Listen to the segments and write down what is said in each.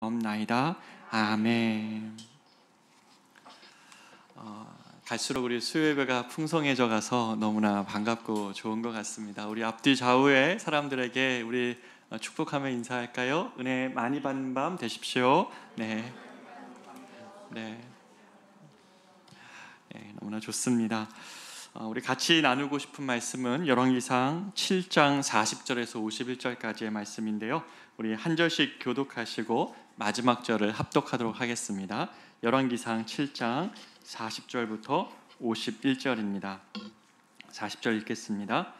없나이다. 아멘. 갈수록 우리 수요예배가 풍성해져 가서 너무나 반갑고 좋은 것 같습니다. 우리 앞뒤 좌우의 사람들에게 우리 축복하며 인사할까요? 은혜 많이 받는 밤 되십시오. 네, 네, 네, 너무나 좋습니다. 우리 같이 나누고 싶은 말씀은 열왕기상 7장 40절에서 51절까지의 말씀인데요. 우리 한 절씩 교독하시고 마지막 절을 합독하도록 하겠습니다. 열왕기상 7장 40절부터 51절입니다. 40절 읽겠습니다.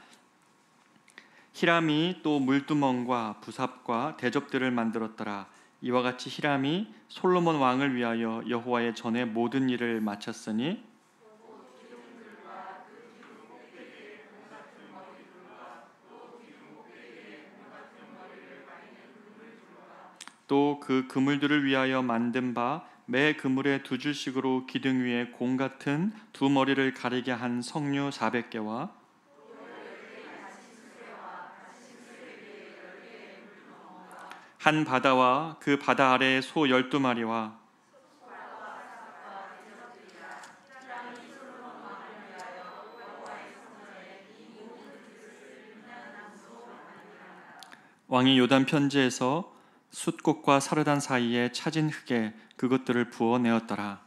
히람이 또 물두멍과 부삽과 대접들을 만들었더라. 이와 같이 히람이 솔로몬 왕을 위하여 여호와의 전에 모든 일을 마쳤으니 또 그 그물들을 위하여 만든 바 매 그물에 두 줄씩으로 기둥 위에 공 같은 두 머리를 가리게 한 석류 400개와 한 바다와 그 바다 아래에 소 12마리와 왕이 요단 편지에서 숫꽃과 사르단 사이에 차진 흙에 그것들을 부어내었더라.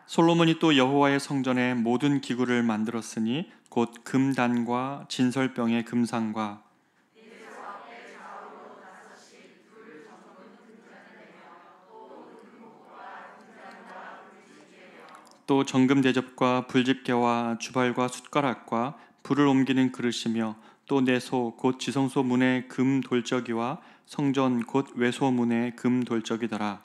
솔로몬이 또 여호와의 성전에 모든 기구를 만들었으니 곧 금단과 진설병의 금상과 또 정금 대접과 불집게와 주발과 숟가락과 불을 옮기는 그릇이며 또 내소 곧 지성소 문의 금 돌적이와 성전 곧 외소 문의 금 돌적이더라.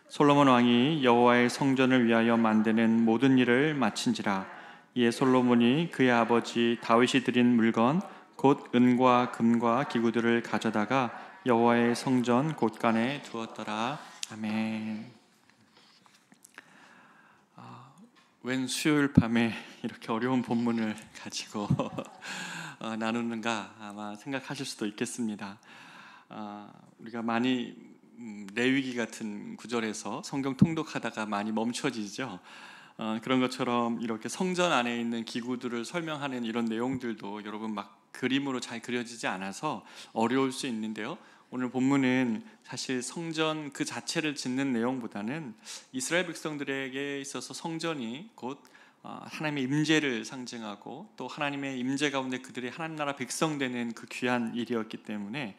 솔로몬 왕이 여호와의 성전을 위하여 만드는 모든 일을 마친지라. 이에 솔로몬이 그의 아버지 다윗이 드린 물건 곧 은과 금과 기구들을 가져다가 여호와의 성전 곳간에 두었더라. 아멘. 웬 수요일 밤에 이렇게 어려운 본문을 가지고 나누는가 아마 생각하실 수도 있겠습니다. 우리가 많이 레위기 같은 구절에서 성경 통독하다가 많이 멈춰지죠. 그런 것처럼 이렇게 성전 안에 있는 기구들을 설명하는 이런 내용들도 여러분 막 그림으로 잘 그려지지 않아서 어려울 수 있는데요. 오늘 본문은 사실 성전 그 자체를 짓는 내용보다는 이스라엘 백성들에게 있어서 성전이 곧 하나님의 임재를 상징하고 또 하나님의 임재 가운데 그들이 하나님 나라 백성 되는 그 귀한 일이었기 때문에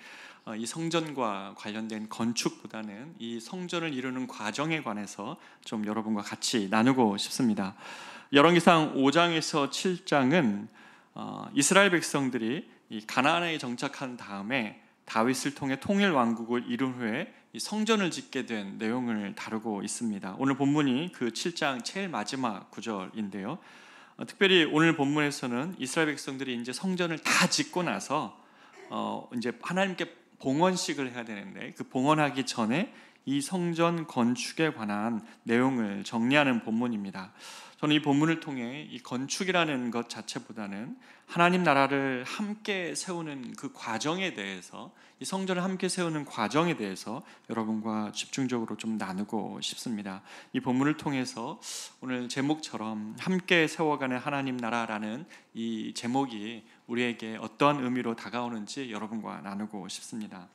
이 성전과 관련된 건축보다는 이 성전을 이루는 과정에 관해서 좀 여러분과 같이 나누고 싶습니다. 열왕기상 5장에서 7장은 이스라엘 백성들이 이 가나안에 정착한 다음에 다윗을 통해 통일 왕국을 이룬 후에 이 성전을 짓게 된 내용을 다루고 있습니다. 오늘 본문이 그 7장 제일 마지막 구절인데요. 특별히 오늘 본문에서는 이스라엘 백성들이 이제 성전을 다 짓고 나서 이제 하나님께 봉헌식을 해야 되는데 그 봉헌하기 전에 이 성전 건축에 관한 내용을 정리하는 본문입니다. 저는 이 본문을 통해 이 건축이라는 것 자체보다는 하나님 나라를 함께 세우는 그 과정에 대해서 이 성전을 함께 세우는 과정에 대해서 여러분과 집중적으로 좀 나누고 싶습니다. 이 본문을 통해서 오늘 제목처럼 함께 세워가는 하나님 나라라는 이 제목이 우리에게 어떤 의미로 다가오는지 여러분과 나누고 싶습니다.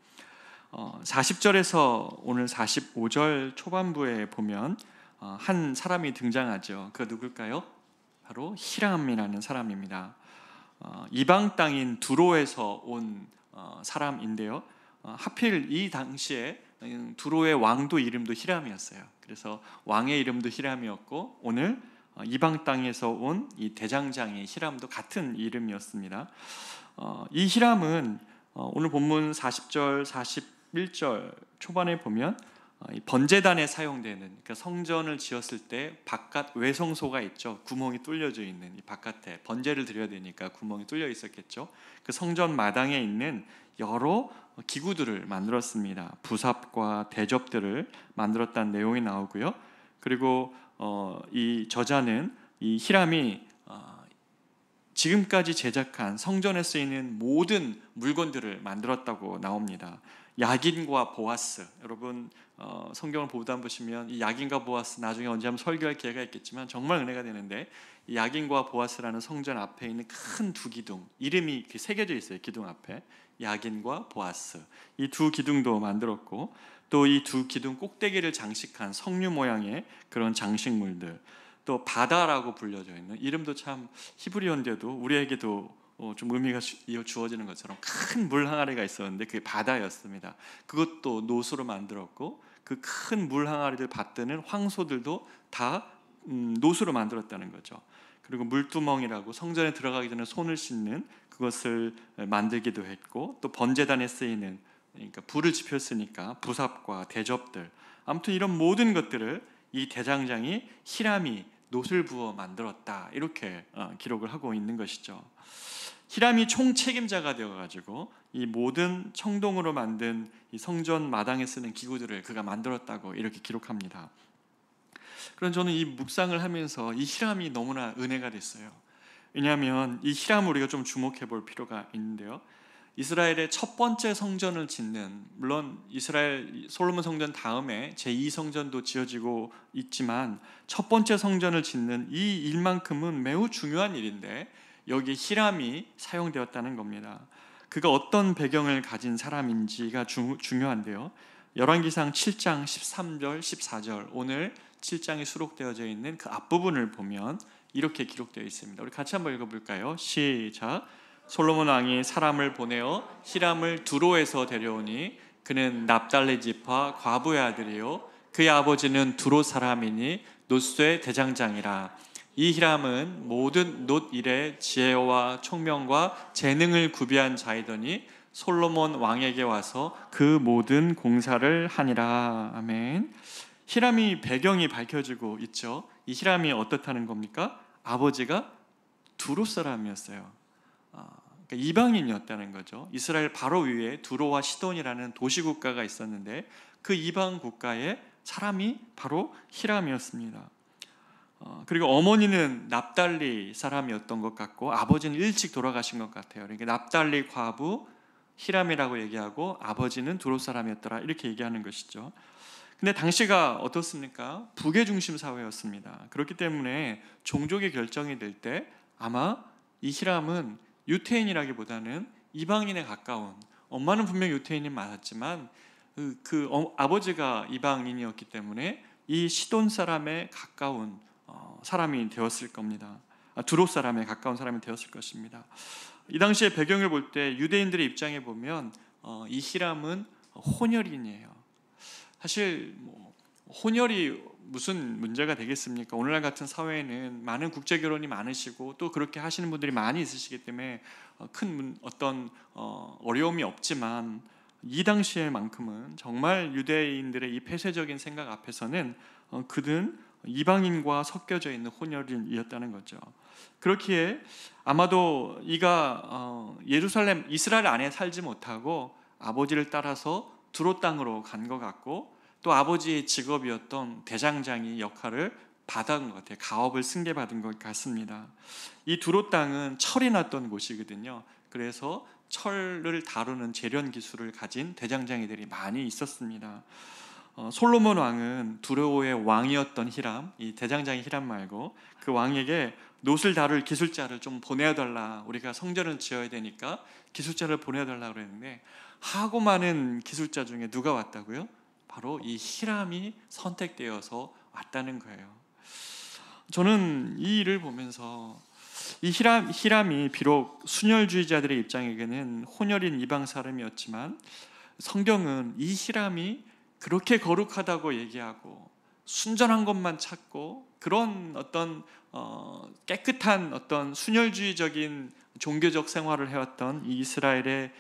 40절에서 오늘 45절 초반부에 보면 한 사람이 등장하죠. 그 누굴까요? 바로 히람이라는 사람입니다. 이방 땅인 두로에서 온 사람인데요. 하필 이 당시에 두로의 왕도 이름도 히람이었어요. 그래서 왕의 이름도 히람이었고 오늘 이방 땅에서 온 이 대장장이 히람도 같은 이름이었습니다. 이 히람은 오늘 본문 40절, 41절 초반에 보면 번제단에 사용되는, 그러니까 성전을 지었을 때 바깥 외성소가 있죠. 구멍이 뚫려져 있는 이 바깥에 번제를 드려야 되니까 구멍이 뚫려 있었겠죠. 그 성전 마당에 있는 여러 기구들을 만들었습니다. 부삽과 대접들을 만들었다는 내용이 나오고요. 그리고 이 저자는 이 히람이 지금까지 제작한 성전에 쓰이는 모든 물건들을 만들었다고 나옵니다. 야긴과 보아스, 여러분 성경을 보다 보시면 이 야긴과 보아스 나중에 언제 한번 설교할 기회가 있겠지만 정말 은혜가 되는데, 이 야긴과 보아스라는 성전 앞에 있는 큰 두 기둥, 이름이 새겨져 있어요. 기둥 앞에 야긴과 보아스, 이 두 기둥도 만들었고, 또 이 두 기둥 꼭대기를 장식한 석류 모양의 그런 장식물들, 또 바다라고 불려져 있는, 이름도 참 히브리어인데도 우리에게도 좀 의미가 주어지는 것처럼 큰 물 항아리가 있었는데 그게 바다였습니다. 그것도 노수로 만들었고, 그 큰 물 항아리를 받드는 황소들도 다 노수로 만들었다는 거죠. 그리고 물두멍이라고 성전에 들어가기 전에 손을 씻는 그것을 만들기도 했고, 또 번제단에 쓰이는, 그러니까 불을 지폈으니까 부삽과 대접들, 아무튼 이런 모든 것들을 이 대장장이 히람이 노술 부어 만들었다, 이렇게 기록을 하고 있는 것이죠. 히람이 총책임자가 되어가지고 이 모든 청동으로 만든 이 성전 마당에 쓰는 기구들을 그가 만들었다고 이렇게 기록합니다. 그럼 저는 이 묵상을 하면서 이 히람이 너무나 은혜가 됐어요. 왜냐하면 이 히람을 우리가 좀 주목해 볼 필요가 있는데요, 이스라엘의 첫 번째 성전을 짓는, 물론 이스라엘 솔로몬 성전 다음에 제2성전도 지어지고 있지만 첫 번째 성전을 짓는 이 일만큼은 매우 중요한 일인데 여기에 히람이 사용되었다는 겁니다. 그가 어떤 배경을 가진 사람인지가 중요한데요, 열왕기상 7장 13절 14절, 오늘 7장에 수록되어져 있는 그 앞부분을 보면 이렇게 기록되어 있습니다. 우리 같이 한번 읽어볼까요? 시작. 솔로몬 왕이 사람을 보내어 히람을 두로에서 데려오니 그는 납달리 지파 과부의 아들이요 그의 아버지는 두로 사람이니 놋의 대장장이라. 이 히람은 모든 놋 일에 지혜와 총명과 재능을 구비한 자이더니 솔로몬 왕에게 와서 그 모든 공사를 하니라. 아멘. 히람이 배경이 밝혀지고 있죠. 이 히람이 어떻다는 겁니까? 아버지가 두로 사람이었어요. 그러니까 이방인이었다는 거죠. 이스라엘 바로 위에 두로와 시돈이라는 도시국가가 있었는데 그 이방 국가의 사람이 바로 히람이었습니다. 그리고 어머니는 납달리 사람이었던 것 같고 아버지는 일찍 돌아가신 것 같아요. 그러니까 납달리 과부 히람이라고 얘기하고 아버지는 두로 사람이었더라, 이렇게 얘기하는 것이죠. 근데 당시가 어떻습니까? 북의 중심 사회였습니다. 그렇기 때문에 종족의 결정이 될 때 아마 이 히람은 유태인이라기보다는 이방인에 가까운, 엄마는 분명 유태인이 맞았지만 아버지가 이방인이었기 때문에 이 시돈 사람에 가까운 사람이 되었을 겁니다. 두로 사람에 가까운 사람이 되었을 것입니다. 이 당시의 배경을 볼 때 유대인들의 입장에 보면 이 히람은 혼혈인이에요. 사실 혼혈이 무슨 문제가 되겠습니까? 오늘날 같은 사회에는 많은 국제 결혼이 많으시고 또 그렇게 하시는 분들이 많이 있으시기 때문에 큰 어떤 어려움이 없지만, 이 당시에만큼은 정말 유대인들의 이 폐쇄적인 생각 앞에서는 그는 이방인과 섞여져 있는 혼혈인이었다는 거죠. 그렇기에 아마도 이가 예루살렘 이스라엘 안에 살지 못하고 아버지를 따라서 두로 땅으로 간 것 같고, 또 아버지의 직업이었던 대장장이 역할을 받은 것 같아요. 가업을 승계받은 것 같습니다. 이 두로 땅은 철이 났던 곳이거든요. 그래서 철을 다루는 재련 기술을 가진 대장장이들이 많이 있었습니다. 솔로몬 왕은 두로의 왕이었던 히람, 이 대장장이 히람 말고 그 왕에게 놋을 다룰 기술자를 좀 보내달라, 우리가 성전을 지어야 되니까 기술자를 보내달라 그랬는데 하고 많은 기술자 중에 누가 왔다고요? 바로 이 히람이 선택되어서 왔다는 거예요. 저는 이 일을 보면서 이 히람이 비록 순혈주의자들의 입장에게는 혼혈인 이방 사람이었지만 성경은 이 히람이 그렇게 거룩하다고 얘기하고 순전한 것만 찾고 그런 어떤 깨끗한 어떤 순혈주의적인 종교적 생활을 해왔던 이 이스라엘의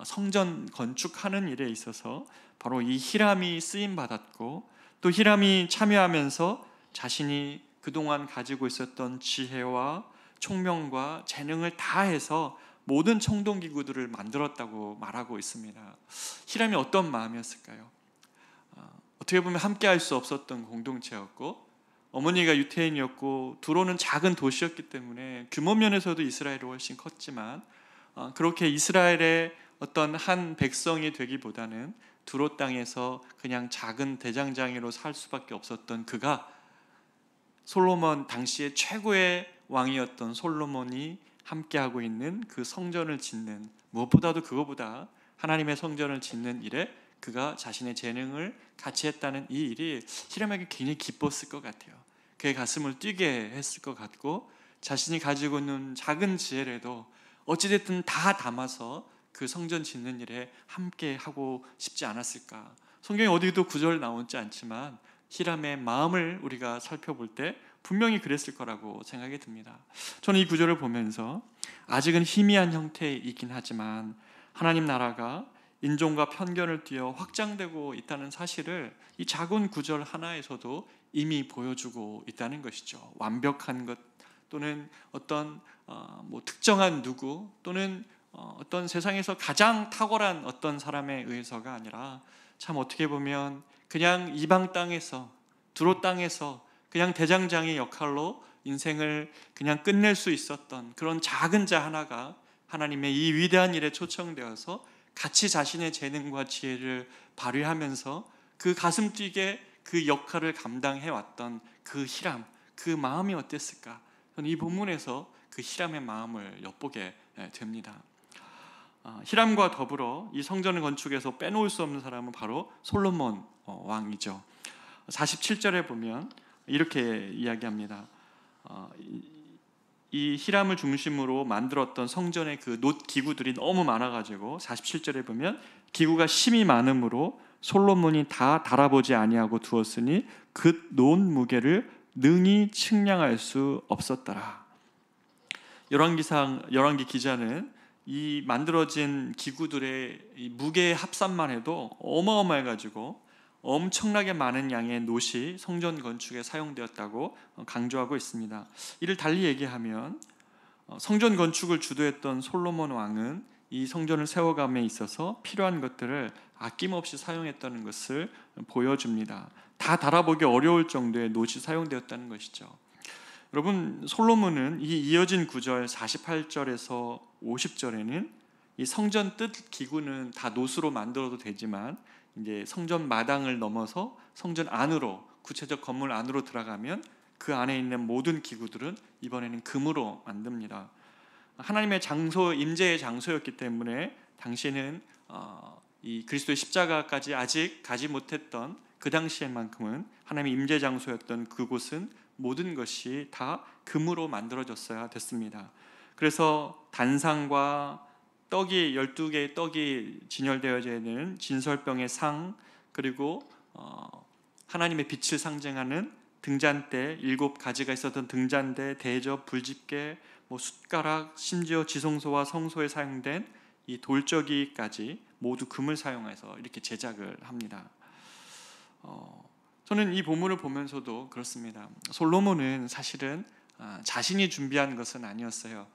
성전 건축하는 일에 있어서 바로 이 히람이 쓰임 받았고, 또 히람이 참여하면서 자신이 그동안 가지고 있었던 지혜와 총명과 재능을 다해서 모든 청동기구들을 만들었다고 말하고 있습니다. 히람이 어떤 마음이었을까요? 어떻게 보면 함께할 수 없었던 공동체였고, 어머니가 유태인이었고 두로는 작은 도시였기 때문에 규모 면에서도 이스라엘이 훨씬 컸지만 그렇게 이스라엘의 어떤 한 백성이 되기보다는 두로 땅에서 그냥 작은 대장장이로 살 수밖에 없었던 그가 솔로몬 당시의 최고의 왕이었던 솔로몬이 함께하고 있는 그 성전을 짓는, 무엇보다도 그거보다 하나님의 성전을 짓는 일에 그가 자신의 재능을 같이 했다는 이 일이 히람에게 굉장히 기뻤을 것 같아요. 그의 가슴을 뛰게 했을 것 같고, 자신이 가지고 있는 작은 지혜라도 어찌됐든 다 담아서 그 성전 짓는 일에 함께 하고 싶지 않았을까. 성경에 어디도 구절 나오지 않지만 히람의 마음을 우리가 살펴볼 때 분명히 그랬을 거라고 생각이 듭니다. 저는 이 구절을 보면서 아직은 희미한 형태이긴 하지만 하나님 나라가 인종과 편견을 뛰어 확장되고 있다는 사실을 이 작은 구절 하나에서도 이미 보여주고 있다는 것이죠. 완벽한 것 또는 어떤 특정한 누구 또는 어떤 세상에서 가장 탁월한 어떤 사람에 의해서가 아니라, 참 어떻게 보면 그냥 이방 땅에서, 두로 땅에서 그냥 대장장의 역할로 인생을 그냥 끝낼 수 있었던 그런 작은 자 하나가 하나님의 이 위대한 일에 초청되어서 같이 자신의 재능과 지혜를 발휘하면서 그 가슴 뛰게 그 역할을 감당해 왔던 그 히람, 그 마음이 어땠을까? 저는 이 본문에서 그 히람의 마음을 엿보게 됩니다. 히람과 더불어 이 성전 건축에서 빼놓을 수 없는 사람은 바로 솔로몬 왕이죠. 47절에 보면 이렇게 이야기합니다. 이 히람을 중심으로 만들었던 성전의 그 놋 기구들이 너무 많아가지고 47절에 보면 기구가 심히 많으므로 솔로몬이 다 달아보지 아니하고 두었으니 그 놋 무게를 능히 측량할 수 없었더라. 열왕기 기자는 이 만들어진 기구들의 이 무게의 합산만 해도 어마어마해가지고 엄청나게 많은 양의 놋이 성전 건축에 사용되었다고 강조하고 있습니다. 이를 달리 얘기하면 성전 건축을 주도했던 솔로몬 왕은 이 성전을 세워감에 있어서 필요한 것들을 아낌없이 사용했다는 것을 보여줍니다. 다 달아보기 어려울 정도의 놋이 사용되었다는 것이죠. 여러분, 솔로몬은 이 이어진 구절 48절에서 50절에는 이 성전 뜰 기구는 다 놋으로 만들어도 되지만 이제 성전 마당을 넘어서 성전 안으로, 구체적 건물 안으로 들어가면 그 안에 있는 모든 기구들은 이번에는 금으로 만듭니다. 하나님의 장소, 임재의 장소였기 때문에 당시에는 이 그리스도의 십자가까지 아직 가지 못했던 그 당시에만큼은 하나님의 임재 장소였던 그곳은 모든 것이 다 금으로 만들어졌어야 됐습니다. 그래서 단상과 떡이 12개의 떡이 진열되어져 있는 진설병의 상, 그리고 하나님의 빛을 상징하는 등잔대 7가지가 있었던 등잔대, 대접, 불집게, 숟가락, 심지어 지성소와 성소에 사용된 이 돌저기까지 모두 금을 사용해서 이렇게 제작을 합니다. 저는 이 본문을 보면서도 그렇습니다. 솔로몬은 사실은 자신이 준비한 것은 아니었어요.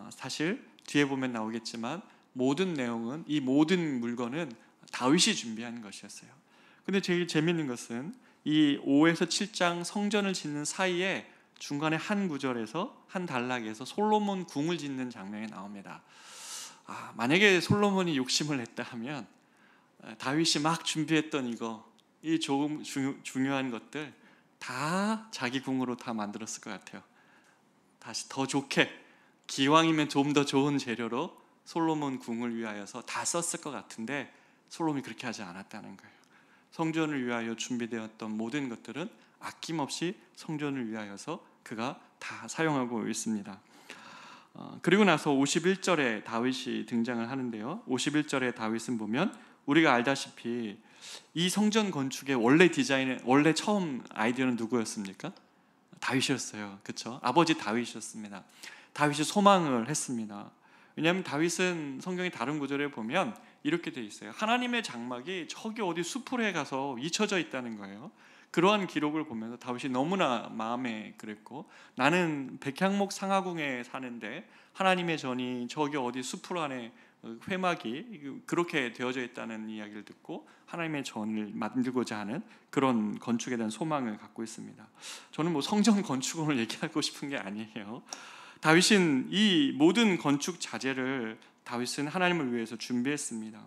사실 뒤에 보면 나오겠지만 모든 내용은, 이 모든 물건은 다윗이 준비한 것이었어요. 근데 제일 재미있는 것은 이 5에서 7장 성전을 짓는 사이에 중간에 한 구절에서, 한 단락에서 솔로몬 궁을 짓는 장면이 나옵니다. 만약에 솔로몬이 욕심을 냈다 하면 다윗이 막 준비했던 이 중요한 것들 다 자기 궁으로 다 만들었을 것 같아요. 다시 더 좋게, 기왕이면 좀 더 좋은 재료로 솔로몬 궁을 위하여서 다 썼을 것 같은데 솔로몬이 그렇게 하지 않았다는 거예요. 성전을 위하여 준비되었던 모든 것들은 아낌없이 성전을 위하여서 그가 다 사용하고 있습니다. 그리고 나서 51절에 다윗이 등장을 하는데요. 51절에 다윗은 보면 우리가 알다시피 이 성전 건축의 원래 처음 아이디어는 누구였습니까? 다윗이었어요. 그렇죠? 아버지 다윗이었습니다. 다윗이 소망을 했습니다. 왜냐하면 다윗은 성경의 다른 구절에 보면 이렇게 돼 있어요. 하나님의 장막이 저기 어디 수풀에 가서 잊혀져 있다는 거예요. 그러한 기록을 보면서 다윗이 너무나 마음에 그랬고, 나는 백향목 상하궁에 사는데 하나님의 전이 저기 어디 수풀 안에 회막이 그렇게 되어져 있다는 이야기를 듣고 하나님의 전을 만들고자 하는 그런 건축에 대한 소망을 갖고 있습니다. 저는 뭐 성전 건축을 얘기하고 싶은 게 아니에요. 다윗은 이 모든 건축 자재를 다윗은 하나님을 위해서 준비했습니다.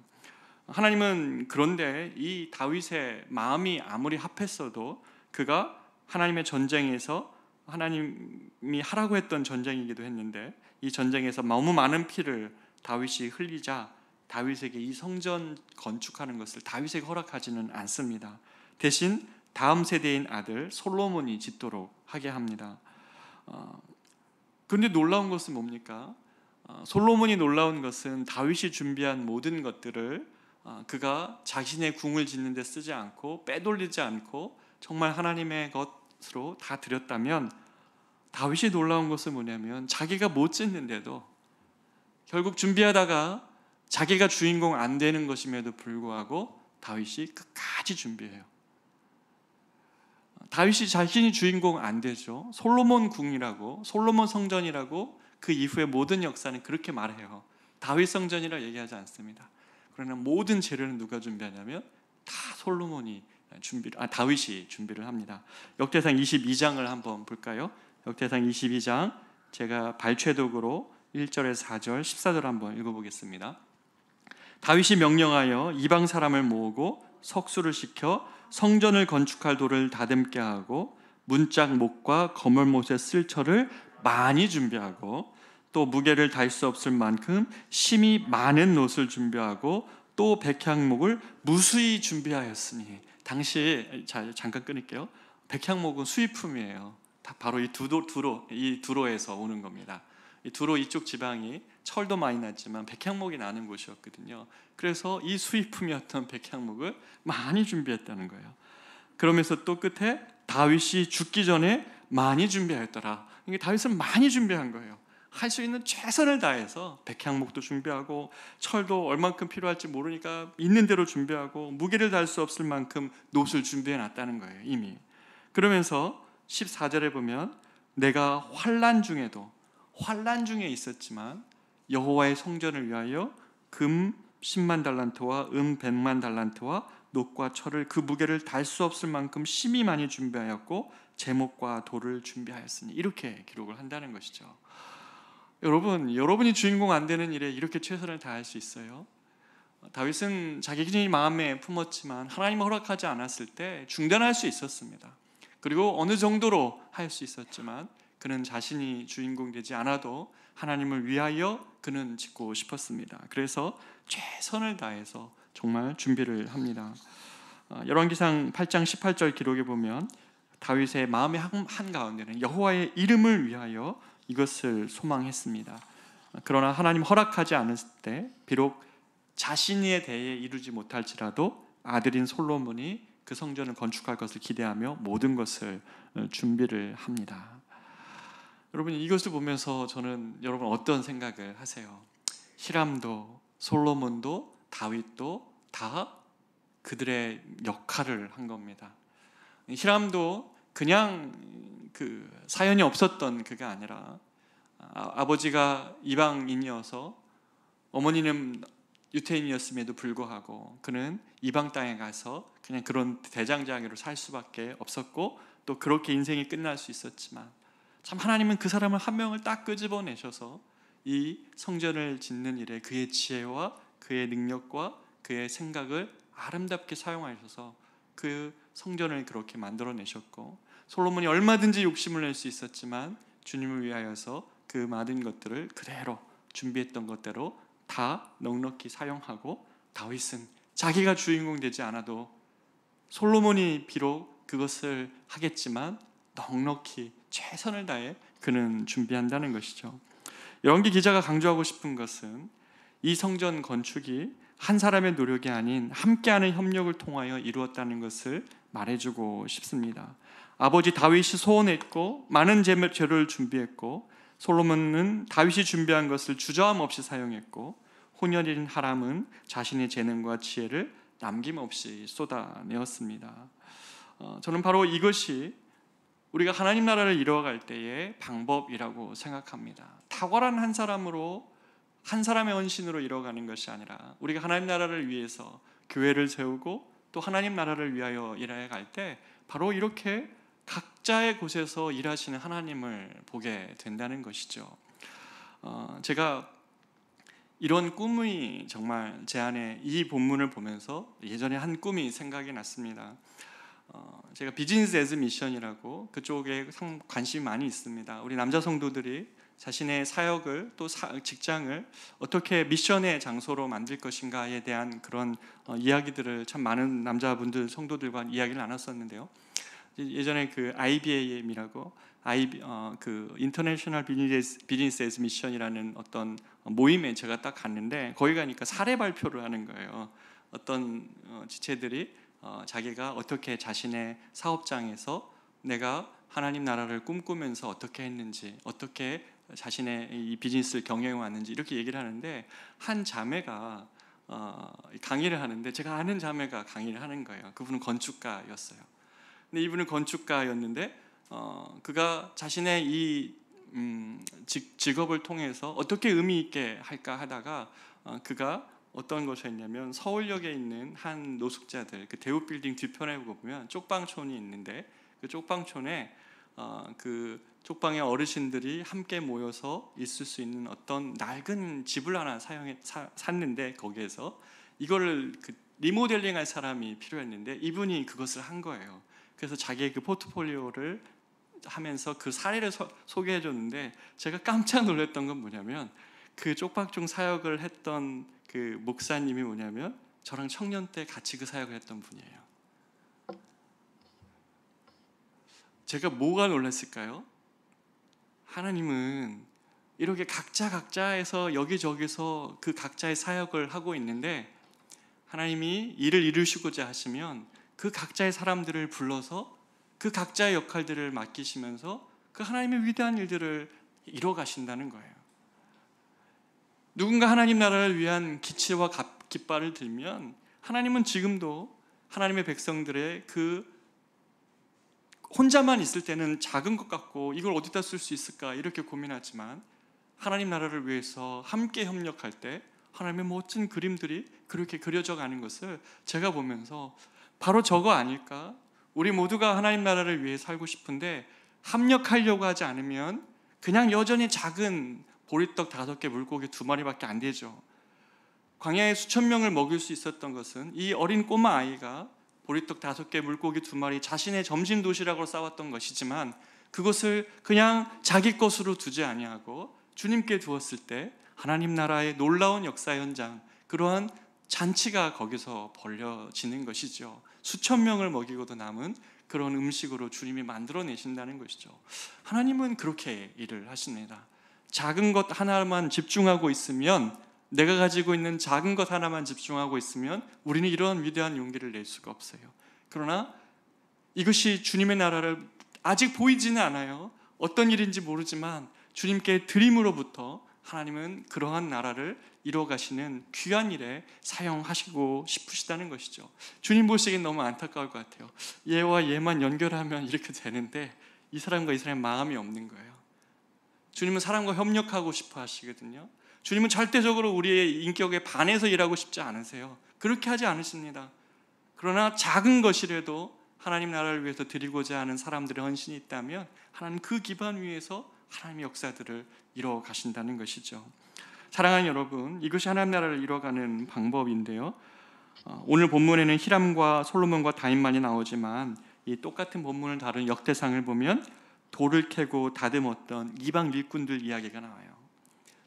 하나님은 그런데 이 다윗의 마음이 아무리 합했어도 그가 하나님의 전쟁에서 하나님이 하라고 했던 전쟁이기도 했는데 이 전쟁에서 너무 많은 피를 다윗이 흘리자 다윗에게 이 성전 건축하는 것을 다윗에게 허락하지는 않습니다. 대신 다음 세대인 아들 솔로몬이 짓도록 하게 합니다. 그런데 놀라운 것은 뭡니까? 솔로몬이 놀라운 것은 다윗이 준비한 모든 것들을 그가 자신의 궁을 짓는 데 쓰지 않고 빼돌리지 않고 정말 하나님의 것으로 다 드렸다면, 다윗이 놀라운 것은 뭐냐면 자기가 못 짓는데도 결국 준비하다가 자기가 주인공 안 되는 것임에도 불구하고 다윗이 끝까지 준비해요. 다윗이 자신이 주인공 안 되죠. 솔로몬 궁이라고, 솔로몬 성전이라고 그 이후의 모든 역사는 그렇게 말해요. 다윗 성전이라 얘기하지 않습니다. 그러나 모든 재료는 누가 준비하냐면 다 다윗이 준비를 합니다. 역대상 22장을 한번 볼까요? 역대상 22장 제가 발췌독으로 1절에서 4절 14절 한번 읽어보겠습니다. 다윗이 명령하여 이방 사람을 모으고 석수를 시켜 성전을 건축할 돌을 다듬게 하고 문짝 목과 거물못에 쓸 철을 많이 준비하고 또 무게를 달 수 없을 만큼 심이 많은 놋을 준비하고 또 백향목을 무수히 준비하였으니, 당시 잠깐 끊을게요. 백향목은 수입품이에요. 바로 이 두로에서 오는 겁니다. 이 두로 이쪽 지방이 철도 많이 났지만 백향목이 나는 곳이었거든요. 그래서 이 수입품이었던 백향목을 많이 준비했다는 거예요. 그러면서 또 끝에 다윗이 죽기 전에 많이 준비하였더라. 이게 다윗은 많이 준비한 거예요. 할 수 있는 최선을 다해서 백향목도 준비하고 철도 얼만큼 필요할지 모르니까 있는 대로 준비하고 무게를 달 수 없을 만큼 놋을 준비해 놨다는 거예요, 이미. 그러면서 14절에 보면 내가 환난 중에 있었지만 여호와의 성전을 위하여 금 10만 달란트와 은 100만 달란트와 놋과 철을 그 무게를 달 수 없을 만큼 심히 많이 준비하였고 제목과 돌을 준비하였으니, 이렇게 기록을 한다는 것이죠. 여러분이 주인공 안 되는 일에 이렇게 최선을 다할 수 있어요? 다윗은 자기 마음에 품었지만 하나님 허락하지 않았을 때 중단할 수 있었습니다. 그리고 어느 정도로 할 수 있었지만 그는 자신이 주인공 되지 않아도 하나님을 위하여 그는 짓고 싶었습니다. 그래서 최선을 다해서 정말 준비를 합니다. 열왕기상 8장 18절 기록에 보면 다윗의 마음의 한가운데는 여호와의 이름을 위하여 이것을 소망했습니다. 그러나 하나님 허락하지 않았을 때 비록 자신에 대해 이루지 못할지라도 아들인 솔로몬이 그 성전을 건축할 것을 기대하며 모든 것을 준비를 합니다. 여러분, 이것을 보면서 저는 여러분 어떤 생각을 하세요? 히람도 솔로몬도 다윗도 다 그들의 역할을 한 겁니다. 히람도 그냥 그 사연이 없었던 그가 아니라 아버지가 이방인이어서 어머니는 유태인이었음에도 불구하고 그는 이방 땅에 가서 그냥 그런 대장장이로 살 수밖에 없었고 또 그렇게 인생이 끝날 수 있었지만 참 하나님은 그 사람을 한 명을 딱 끄집어내셔서 이 성전을 짓는 일에 그의 지혜와 그의 능력과 그의 생각을 아름답게 사용하셔서 그 성전을 그렇게 만들어내셨고, 솔로몬이 얼마든지 욕심을 낼 수 있었지만 주님을 위하여서 그 많은 것들을 그대로 준비했던 것대로 다 넉넉히 사용하고, 다윗은 자기가 주인공 되지 않아도 솔로몬이 비록 그것을 하겠지만 넉넉히 최선을 다해 그는 준비한다는 것이죠. 열왕기 기자가 강조하고 싶은 것은 이 성전 건축이 한 사람의 노력이 아닌 함께하는 협력을 통하여 이루었다는 것을 말해주고 싶습니다. 아버지 다윗이 소원했고 많은 재료를 준비했고, 솔로몬은 다윗이 준비한 것을 주저함 없이 사용했고, 혼혈인 하람은 자신의 재능과 지혜를 남김없이 쏟아내었습니다. 저는 바로 이것이 우리가 하나님 나라를 이루어갈 때의 방법이라고 생각합니다. 탁월한 한 사람으로 한 사람의 헌신으로 이뤄가는 것이 아니라 우리가 하나님 나라를 위해서 교회를 세우고 또 하나님 나라를 위하여 일해 갈 때 바로 이렇게 각자의 곳에서 일하시는 하나님을 보게 된다는 것이죠. 제가 이런 꿈이 정말 제 안에 이 본문을 보면서 예전에 한 꿈이 생각이 났습니다. 제가 비즈니스 애즈 미션이라고 그쪽에 관심이 많이 있습니다. 우리 남자 성도들이 자신의 사역을 또 직장을 어떻게 미션의 장소로 만들 것인가에 대한 그런 이야기들을 참 많은 남자분들 성도들과 이야기를 나눴었는데요. 예전에 그 IBAM이라고 그 인터내셔널 비즈니스 애즈 미션이라는 어떤 모임에 제가 딱 갔는데 거기 가니까 사례 발표를 하는 거예요. 어떤 지체들이 자기가 어떻게 자신의 사업장에서 내가 하나님 나라를 꿈꾸면서 어떻게 했는지, 어떻게 자신의 이 비즈니스를 경영해 왔는지 이렇게 얘기를 하는데 한 자매가 강의를 하는데 제가 아는 자매가 강의를 하는 거예요. 그분은 건축가였어요. 근데 이분은 건축가였는데 그가 자신의 이 직업을 통해서 어떻게 의미 있게 할까 하다가 그가 어떤 것을 했냐면 서울역에 있는 한 노숙자들 그 대우빌딩 뒤편에 보면 쪽방촌이 있는데 그 쪽방촌에 그 쪽방의 어르신들이 함께 모여서 있을 수 있는 어떤 낡은 집을 하나 샀는데 거기에서 이거를 리모델링할 사람이 필요했는데 이분이 그것을 한 거예요. 그래서 자기의 그 포트폴리오를 하면서 그 사례를 소개해 줬는데 제가 깜짝 놀랐던 건 뭐냐면 그 쪽방촌 사역을 했던 그 목사님이 뭐냐면 저랑 청년 때 같이 그 사역을 했던 분이에요. 제가 뭐가 놀랐을까요? 하나님은 이렇게 각자에서 여기저기서 그 각자의 사역을 하고 있는데 하나님이 일을 이루시고자 하시면 그 각자의 사람들을 불러서 그 각자의 역할들을 맡기시면서 그 하나님의 위대한 일들을 이뤄 가신다는 거예요. 누군가 하나님 나라를 위한 기치와 깃발을 들면 하나님은 지금도 하나님의 백성들의 그 혼자만 있을 때는 작은 것 같고 이걸 어디다 쓸 수 있을까 이렇게 고민하지만 하나님 나라를 위해서 함께 협력할 때 하나님의 멋진 그림들이 그렇게 그려져 가는 것을 제가 보면서 바로 저거 아닐까? 우리 모두가 하나님 나라를 위해 살고 싶은데 합력하려고 하지 않으면 그냥 여전히 작은 보리떡 5개 물고기 2마리밖에 안 되죠. 광야에 수천 명을 먹일 수 있었던 것은 이 어린 꼬마 아이가 보리떡 5개 물고기 2마리 자신의 점심 도시락으로 싸왔던 것이지만 그것을 그냥 자기 것으로 두지 아니하고 주님께 두었을 때 하나님 나라의 놀라운 역사 현장, 그러한 잔치가 거기서 벌려지는 것이죠. 수천 명을 먹이고도 남은 그런 음식으로 주님이 만들어내신다는 것이죠. 하나님은 그렇게 일을 하십니다. 작은 것 하나만 집중하고 있으면, 내가 가지고 있는 작은 것 하나만 집중하고 있으면 우리는 이러한 위대한 용기를 낼 수가 없어요. 그러나 이것이 주님의 나라를 아직 보이지는 않아요. 어떤 일인지 모르지만 주님께 드림으로부터 하나님은 그러한 나라를 이뤄가시는 귀한 일에 사용하시고 싶으시다는 것이죠. 주님 보시기엔 너무 안타까울 것 같아요. 얘와 얘만 연결하면 이렇게 되는데 이 사람과 이 사람의 마음이 없는 거예요. 주님은 사람과 협력하고 싶어 하시거든요. 주님은 절대적으로 우리의 인격에 반해서 일하고 싶지 않으세요. 그렇게 하지 않으십니다. 그러나 작은 것이라도 하나님 나라를 위해서 드리고자 하는 사람들의 헌신이 있다면 하나님 그 기반 위에서 하나님의 역사들을 이루어 가신다는 것이죠. 사랑하는 여러분, 이것이 하나님 나라를 이루어가는 방법인데요. 오늘 본문에는 히람과 솔로몬과 다윗만이 나오지만 이 똑같은 본문을 다룬 역대상을 보면 돌을 캐고 다듬었던 이방 일꾼들 이야기가 나와요.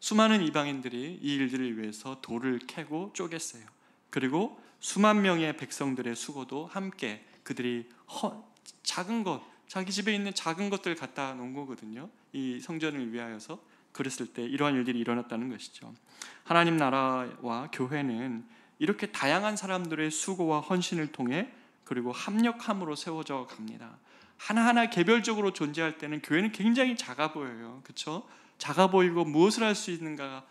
수많은 이방인들이 이 일들을 위해서 돌을 캐고 쪼갰어요. 그리고 수만 명의 백성들의 수고도 함께 그들이 작은 것, 자기 집에 있는 작은 것들 갖다 놓은 거거든요. 이 성전을 위하여서. 그랬을 때 이러한 일들이 일어났다는 것이죠. 하나님 나라와 교회는 이렇게 다양한 사람들의 수고와 헌신을 통해 그리고 합력함으로 세워져 갑니다. 하나하나 개별적으로 존재할 때는 교회는 굉장히 작아 보여요. 그렇죠? 작아 보이고 무엇을 할 수 있는가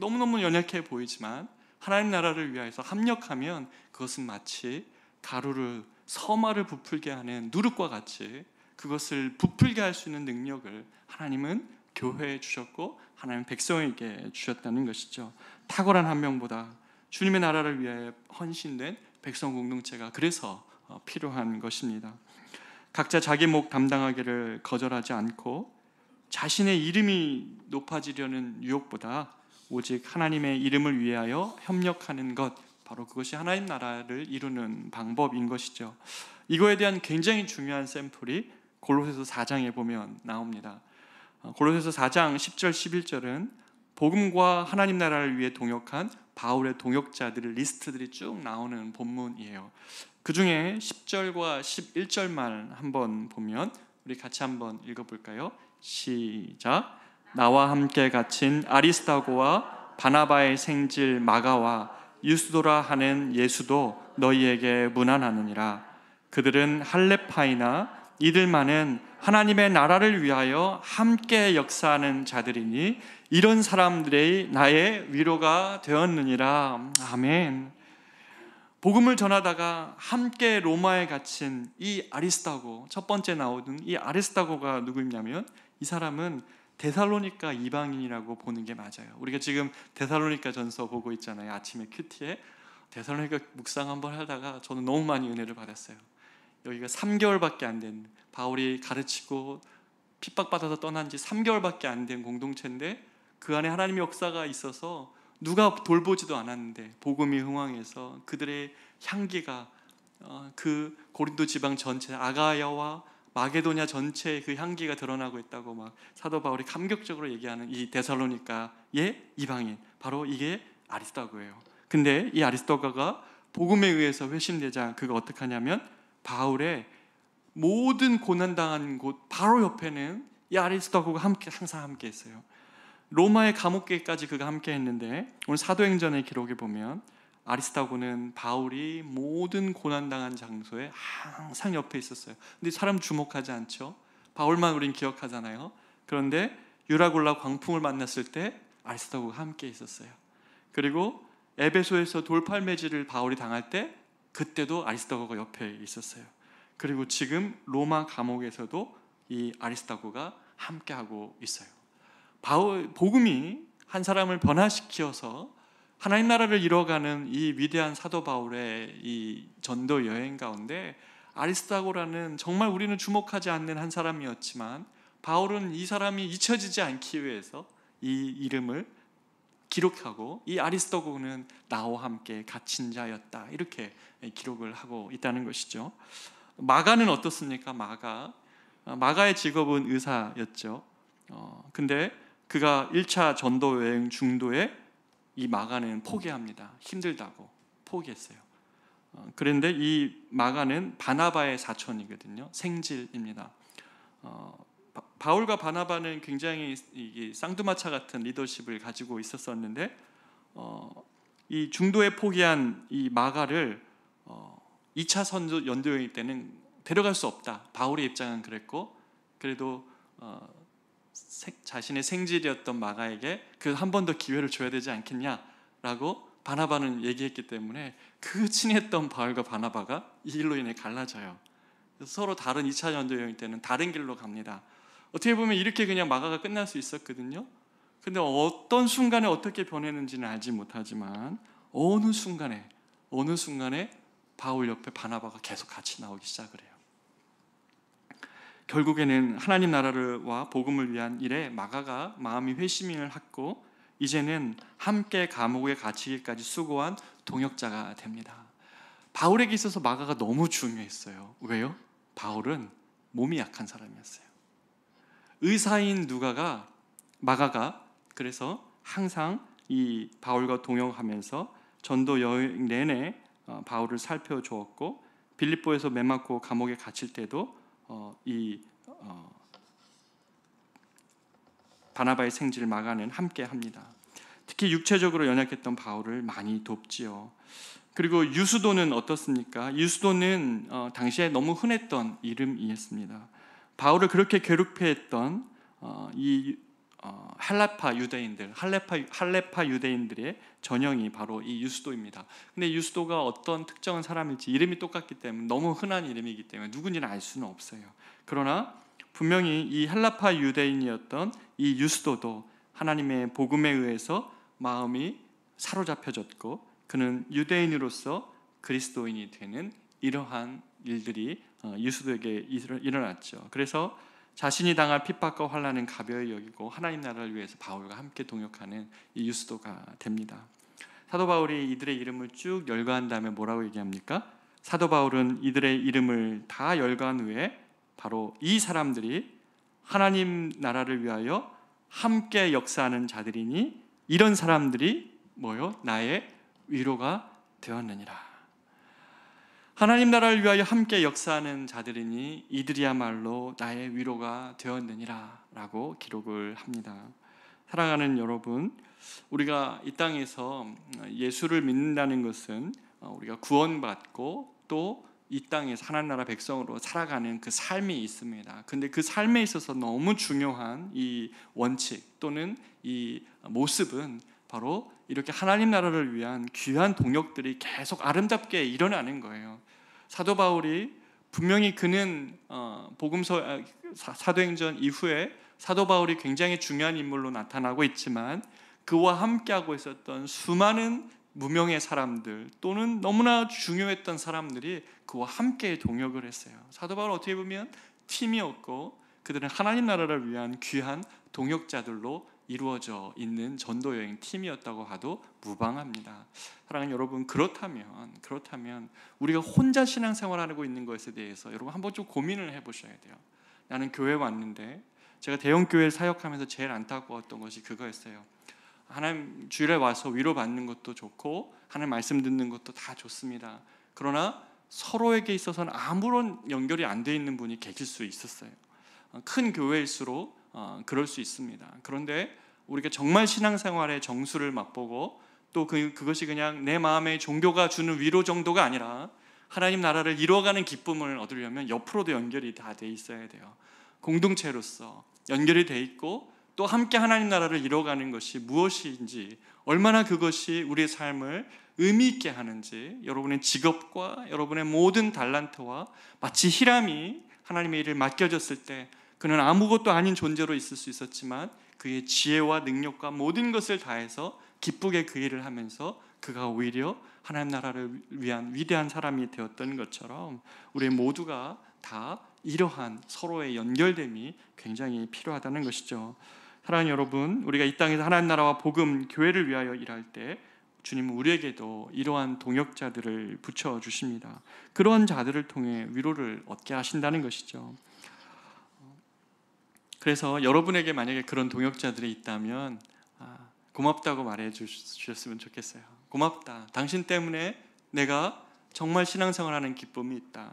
너무너무 연약해 보이지만 하나님 나라를 위하여서 합력하면 그것은 마치 가루를 서마를 부풀게 하는 누룩과 같이 그것을 부풀게 할 수 있는 능력을 하나님은 교회에 주셨고 하나님 백성에게 주셨다는 것이죠. 탁월한 한 명보다 주님의 나라를 위하여 헌신된 백성 공동체가 그래서 필요한 것입니다. 각자 자기 목 담당하기를 거절하지 않고 자신의 이름이 높아지려는 유혹보다 오직 하나님의 이름을 위하여 협력하는 것, 바로 그것이 하나님 나라를 이루는 방법인 것이죠. 이거에 대한 굉장히 중요한 샘플이 골로새서 4장에 보면 나옵니다. 골로새서 4장 10절 11절은 복음과 하나님 나라를 위해 동역한 바울의 동역자들의 리스트들이 쭉 나오는 본문이에요. 그 중에 10절과 11절만 한번 보면 우리 같이 한번 읽어볼까요? 시작. 나와 함께 갇힌 아리스다고와 바나바의 생질 마가와 유스도라 하는 예수도 너희에게 문안하느니라. 그들은 할레파이나 이들만은 하나님의 나라를 위하여 함께 역사하는 자들이니 이런 사람들의 나의 위로가 되었느니라. 아멘. 복음을 전하다가 함께 로마에 갇힌 이 아리스다고, 첫 번째 나오는 이 아리스다고가 누구냐면 이 사람은 데살로니가 이방인이라고 보는 게 맞아요. 우리가 지금 데살로니가 전서 보고 있잖아요. 아침에 큐티에 데살로니가 묵상 한번 하다가 저는 너무 많이 은혜를 받았어요. 여기가 3개월밖에 안 된, 바울이 가르치고 핍박받아서 떠난 지 3개월밖에 안 된 공동체인데 그 안에 하나님의 역사가 있어서 누가 돌보지도 않았는데 복음이 흥왕해서 그들의 향기가 그 고린도 지방 전체, 아가야와 마게도냐 전체에 그 향기가 드러나고 있다고 막 사도 바울이 감격적으로 얘기하는 이 데살로니가의 이방인, 바로 이게 아리스다고예요. 근데 이 아리스다고가 복음에 의해서 회심되자 그가 어떻게 하냐면 바울의 모든 고난당한 곳 바로 옆에는 이 아리스다고가 항상 함께 했어요. 로마의 감옥에까지 그가 함께 했는데 오늘 사도행전의 기록에 보면 아리스다고는 바울이 모든 고난당한 장소에 항상 옆에 있었어요. 근데 사람 주목하지 않죠. 바울만 우린 기억하잖아요. 그런데 유라굴라 광풍을 만났을 때 아리스다고가 함께 있었어요. 그리고 에베소에서 돌팔매질을 바울이 당할 때 그때도 아리스다고가 옆에 있었어요. 그리고 지금 로마 감옥에서도 이 아리스다고가 함께하고 있어요. 복음이 한 사람을 변화시켜서 하나님 나라를 이뤄가는 이 위대한 사도 바울의 이 전도 여행 가운데 아리스다고라는 정말 우리는 주목하지 않는 한 사람이었지만 바울은 이 사람이 잊혀지지 않기 위해서 이 이름을 기록하고 이 아리스다고는 나와 함께 갇힌 자였다 이렇게 기록을 하고 있다는 것이죠. 마가는 어떻습니까? 마가의 직업은 의사였죠. 근데 그가 1차 전도 여행 중도에 이 마가는 포기합니다. 힘들다고 포기했어요. 그런데 이 마가는 바나바의 사촌이거든요. 생질입니다. 바울과 바나바는 굉장히 쌍두마차 같은 리더십을 가지고 있었었는데 이 중도에 포기한 이 마가를 2차 연도 여행 때는 데려갈 수 없다. 바울의 입장은 그랬고 그래도 자신의 생질이었던 마가에게 그 한 번 더 기회를 줘야 되지 않겠냐라고 바나바는 얘기했기 때문에 그 친했던 바울과 바나바가 이 일로 인해 갈라져요. 서로 다른 2차 연도 여행 때는 다른 길로 갑니다. 어떻게 보면 이렇게 그냥 마가가 끝날 수 있었거든요. 근데 어떤 순간에 어떻게 변했는지는 알지 못하지만 어느 순간에 바울 옆에 바나바가 계속 같이 나오기 시작을 해요. 결국에는 하나님 나라와 복음을 위한 일에 마가가 마음이 회심을 했고 이제는 함께 감옥에 갇히기까지 수고한 동역자가 됩니다. 바울에게 있어서 마가가 너무 중요했어요. 왜요? 바울은 몸이 약한 사람이었어요. 의사인 마가가 그래서 항상 이 바울과 동역하면서 전도 여행 내내 바울을 살펴주었고 빌립보에서 매 맞고 감옥에 갇힐 때도 바나바의 생질 마가는 함께 합니다. 특히 육체적으로 연약했던 바울을 많이 돕지요. 그리고 유스도는 어떻습니까? 유스도는 당시에 너무 흔했던 이름이었습니다. 바울을 그렇게 괴롭혀했던 이 할레파 유대인들의 전형이 바로 이 유스도입니다. 근데 유스도가 어떤 특정한 사람일지 이름이 똑같기 때문에 너무 흔한 이름이기 때문에 누군지는 알 수는 없어요. 그러나 분명히 이 할레파 유대인이었던 이 유스도도 하나님의 복음에 의해서 마음이 사로잡혀졌고 그는 유대인으로서 그리스도인이 되는 이러한 일들이 유수도에게 일어났죠. 그래서 자신이 당할 핍박과 환난은 가벼이 여기고 하나님 나라를 위해서 바울과 함께 동역하는 이 유수도가 됩니다. 사도 바울이 이들의 이름을 쭉 열거한 다음에 뭐라고 얘기합니까? 사도 바울은 이들의 이름을 다 열거한 후에 바로 이 사람들이 하나님 나라를 위하여 함께 역사하는 자들이니 이런 사람들이 뭐요? 나의 위로가 되었느니라. 하나님 나라를 위하여 함께 역사하는 자들이니 이들이야말로 나의 위로가 되었느니라 라고 기록을 합니다. 사랑하는 여러분, 우리가 이 땅에서 예수를 믿는다는 것은 우리가 구원받고 또 이 땅에서 하나님 나라 백성으로 살아가는 그 삶이 있습니다. 근데 그 삶에 있어서 너무 중요한 이 원칙 또는 이 모습은 바로 이렇게 하나님 나라를 위한 귀한 동역들이 계속 아름답게 일어나는 거예요. 사도 바울이 분명히 그는 복음서 사도행전 이후에 사도 바울이 굉장히 중요한 인물로 나타나고 있지만 그와 함께하고 있었던 수많은 무명의 사람들 또는 너무나 중요했던 사람들이 그와 함께 동역을 했어요. 사도 바울은 어떻게 보면 팀이었고 그들은 하나님 나라를 위한 귀한 동역자들로 이루어져 있는 전도 여행 팀이었다고 봐도 무방합니다. 사랑하는 여러분, 그렇다면 우리가 혼자 신앙생활하고 있는 것에 대해서 여러분 한번 좀 고민을 해보셔야 돼요. 나는 교회 왔는데 제가 대형 교회를 사역하면서 제일 안타까웠던 것이 그거였어요. 하나님 주일에 와서 위로받는 것도 좋고 하나님 말씀 듣는 것도 다 좋습니다. 그러나 서로에게 있어서는 아무런 연결이 안 돼 있는 분이 계실 수 있었어요. 큰 교회일수록 그럴 수 있습니다. 그런데 우리가 정말 신앙생활의 정수를 맛보고 또 그것이 그냥 내 마음의 종교가 주는 위로 정도가 아니라 하나님 나라를 이루어가는 기쁨을 얻으려면 옆으로도 연결이 다 돼 있어야 돼요. 공동체로서 연결이 돼 있고 또 함께 하나님 나라를 이루어가는 것이 무엇인지, 얼마나 그것이 우리의 삶을 의미 있게 하는지, 여러분의 직업과 여러분의 모든 달란트와 마치 히람이 하나님의 일을 맡겨졌을 때 그는 아무것도 아닌 존재로 있을 수 있었지만 그의 지혜와 능력과 모든 것을 다해서 기쁘게 그 일을 하면서 그가 오히려 하나님 나라를 위한 위대한 사람이 되었던 것처럼 우리 모두가 다 이러한 서로의 연결됨이 굉장히 필요하다는 것이죠. 사랑하는 여러분, 우리가 이 땅에서 하나님 나라와 복음, 교회를 위하여 일할 때 주님은 우리에게도 이러한 동역자들을 붙여주십니다. 그런 자들을 통해 위로를 얻게 하신다는 것이죠. 그래서 여러분에게 만약에 그런 동역자들이 있다면 고맙다고 말해 주셨으면 좋겠어요. 고맙다. 당신 때문에 내가 정말 신앙생활하는 기쁨이 있다.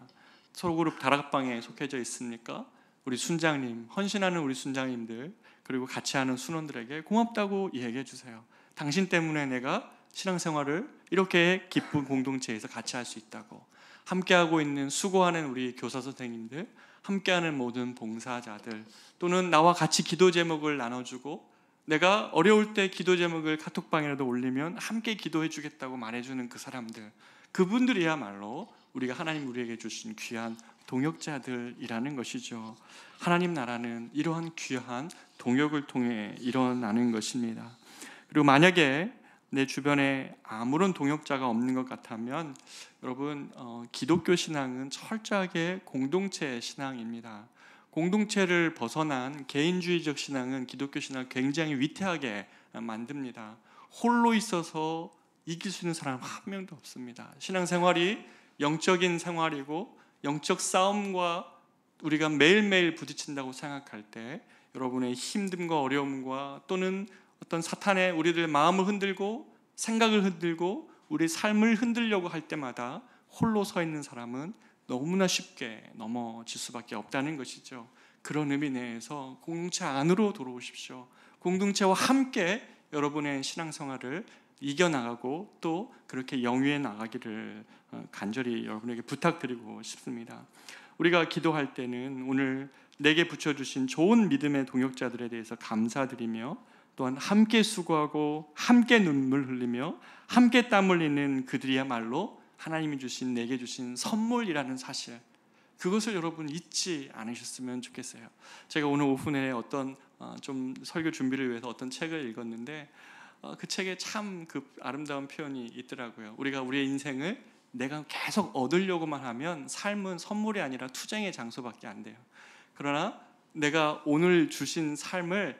소그룹 다락방에 속해져 있으니까 우리 순장님, 헌신하는 우리 순장님들 그리고 같이 하는 순원들에게 고맙다고 얘기해 주세요. 당신 때문에 내가 신앙생활을 이렇게 기쁜 공동체에서 같이 할 수 있다고. 함께하고 있는 수고하는 우리 교사 선생님들, 함께하는 모든 봉사자들, 또는 나와 같이 기도 제목을 나눠주고 내가 어려울 때 기도 제목을 카톡방에라도 올리면 함께 기도해 주겠다고 말해주는 그 사람들, 그분들이야말로 우리가 하나님 우리에게 주신 귀한 동역자들이라는 것이죠. 하나님 나라는 이러한 귀한 동역을 통해 일어나는 것입니다. 그리고 만약에 내 주변에 아무런 동역자가 없는 것 같다면 여러분, 기독교 신앙은 철저하게 공동체 신앙입니다. 공동체를 벗어난 개인주의적 신앙은 기독교 신앙을 굉장히 위태하게 만듭니다. 홀로 있어서 이길 수 있는 사람 한 명도 없습니다. 신앙생활이 영적인 생활이고 영적 싸움과 우리가 매일매일 부딪힌다고 생각할 때 여러분의 힘듦과 어려움과 또는 어떤 사탄의 우리들의 마음을 흔들고 생각을 흔들고 우리 삶을 흔들려고 할 때마다 홀로 서 있는 사람은 너무나 쉽게 넘어질 수밖에 없다는 것이죠. 그런 의미 내에서 공동체 안으로 들어오십시오. 공동체와 함께 여러분의 신앙생활을 이겨나가고 또 그렇게 영위해 나가기를 간절히 여러분에게 부탁드리고 싶습니다. 우리가 기도할 때는 오늘 내게 붙여주신 좋은 믿음의 동역자들에 대해서 감사드리며 또한 함께 수고하고 함께 눈물 흘리며 함께 땀 흘리는 그들이야말로 하나님이 주신 내게 주신 선물이라는 사실, 그것을 여러분 잊지 않으셨으면 좋겠어요. 제가 오늘 오후 내에 어떤 좀 설교 준비를 위해서 어떤 책을 읽었는데 그 책에 참 그 아름다운 표현이 있더라고요. 우리가 우리의 인생을 내가 계속 얻으려고만 하면 삶은 선물이 아니라 투쟁의 장소밖에 안 돼요. 그러나 내가 오늘 주신 삶을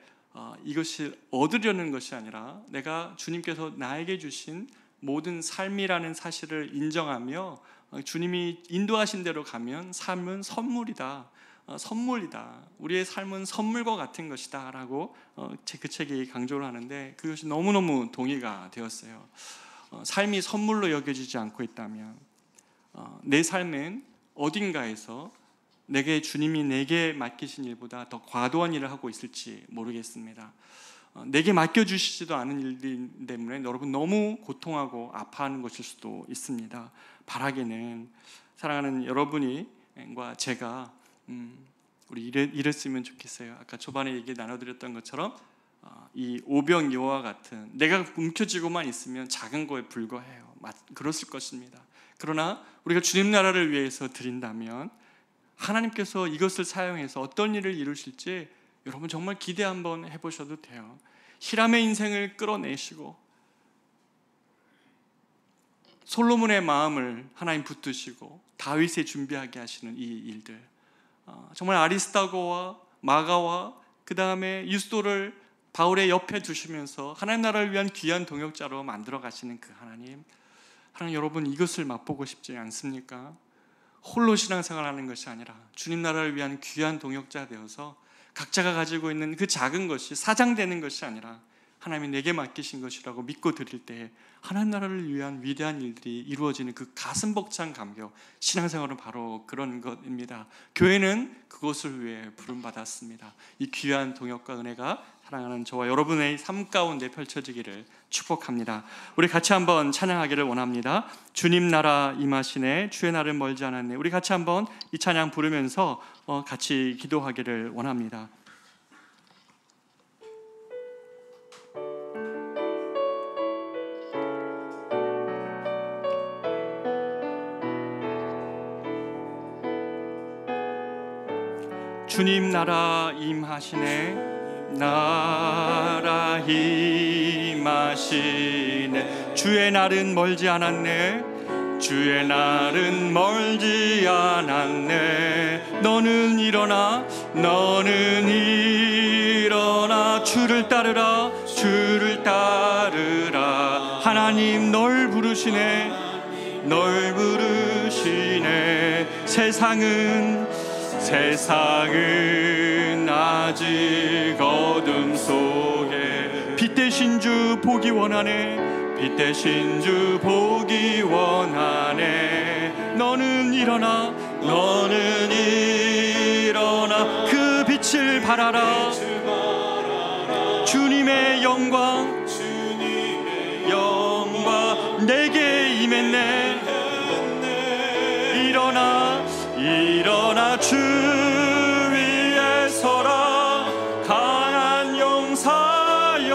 이것이 얻으려는 것이 아니라 내가 주님께서 나에게 주신 모든 삶이라는 사실을 인정하며 주님이 인도하신 대로 가면 삶은 선물이다. 선물이다. 우리의 삶은 선물과 같은 것이다 라고 그 책이 강조를 하는데 그것이 너무너무 동의가 되었어요. 삶이 선물로 여겨지지 않고 있다면 내 삶은 어딘가에서 주님이 내게 맡기신 일보다 더 과도한 일을 하고 있을지 모르겠습니다. 내게 맡겨주시지도 않은 일들 때문에 여러분 너무 고통하고 아파하는 것일 수도 있습니다. 바라기는 사랑하는 여러분과 제가 우리 이랬으면 좋겠어요. 아까 초반에 얘기 나눠드렸던 것처럼 이 오병이어와 같은 내가 움켜쥐고만 있으면 작은 거에 불과해요. 그렇을 것입니다. 그러나 우리가 주님 나라를 위해서 드린다면 하나님께서 이것을 사용해서 어떤 일을 이루실지 여러분 정말 기대 한번 해보셔도 돼요. 히람의 인생을 끌어내시고 솔로몬의 마음을 하나님 붙드시고 다윗의 준비하게 하시는 이 일들, 정말 아리스타고와 마가와 그 다음에 유스도를 바울의 옆에 두시면서 하나님 나라를 위한 귀한 동역자로 만들어 가시는 그 하나님 여러분 이것을 맛보고 싶지 않습니까? 홀로 신앙생활하는 것이 아니라 주님 나라를 위한 귀한 동역자 되어서 각자가 가지고 있는 그 작은 것이 사장되는 것이 아니라 하나님이 내게 맡기신 것이라고 믿고 드릴 때 하나님 나라를 위한 위대한 일들이 이루어지는 그 가슴 벅찬 감격, 신앙생활은 바로 그런 것입니다. 교회는 그것을 위해 부름받았습니다. 이 귀한 동역과 은혜가 사랑하는 저와 여러분의 삶 가운데 펼쳐지기를 축복합니다. 우리 같이 한번 찬양하기를 원합니다. 주님 나라 임하시네, 주의 날은 멀지 않았네. 우리 같이 한번 이 찬양 부르면서 같이 기도하기를 원합니다. 주님 나라 임하시네, 나라 임하시네. 주의 날은 멀지 않았네, 주의 날은 멀지 않았네. 너는 일어나 주를 따르라, 주를 따르라. 하나님 널 부르시네, 널 부르시네. 세상은 아직 어둠 속에 빛 대신 주 보기 원하네, 빛 대신 주 보기 원하네. 너는 일어나 그 빛을 발하라. 주님의 영광 내게 임했네. 일어나 주 위에 서라, 강한 용사여.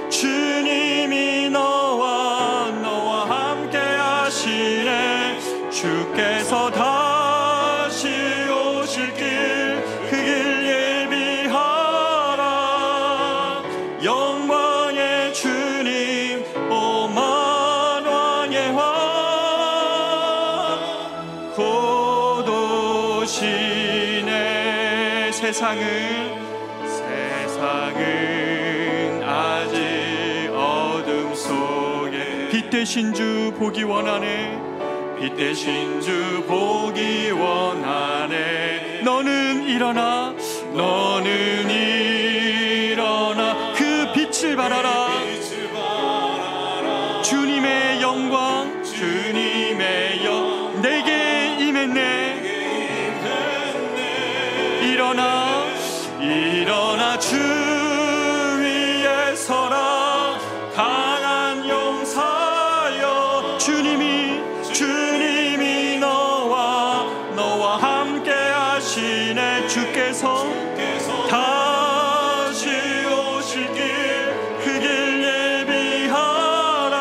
주님이 너와 함께 하시네. 주께서 다시 오실 길, 그 길 예비하라. 영광의 주님 오만 왕의 왕 곧 오시네. 세상은 아직 어둠 속에 빛 대신 주 보기 원하네, 빛 대신 주 보기 원하네. 너는 일어나 그 빛을 발하라. 주님의 영광 내게 임했네. 일어나 주 위에 서라, 강한 용사여. 주님이 너와 함께 하시네. 주께서 다시 오실 길, 그 길 예비하라.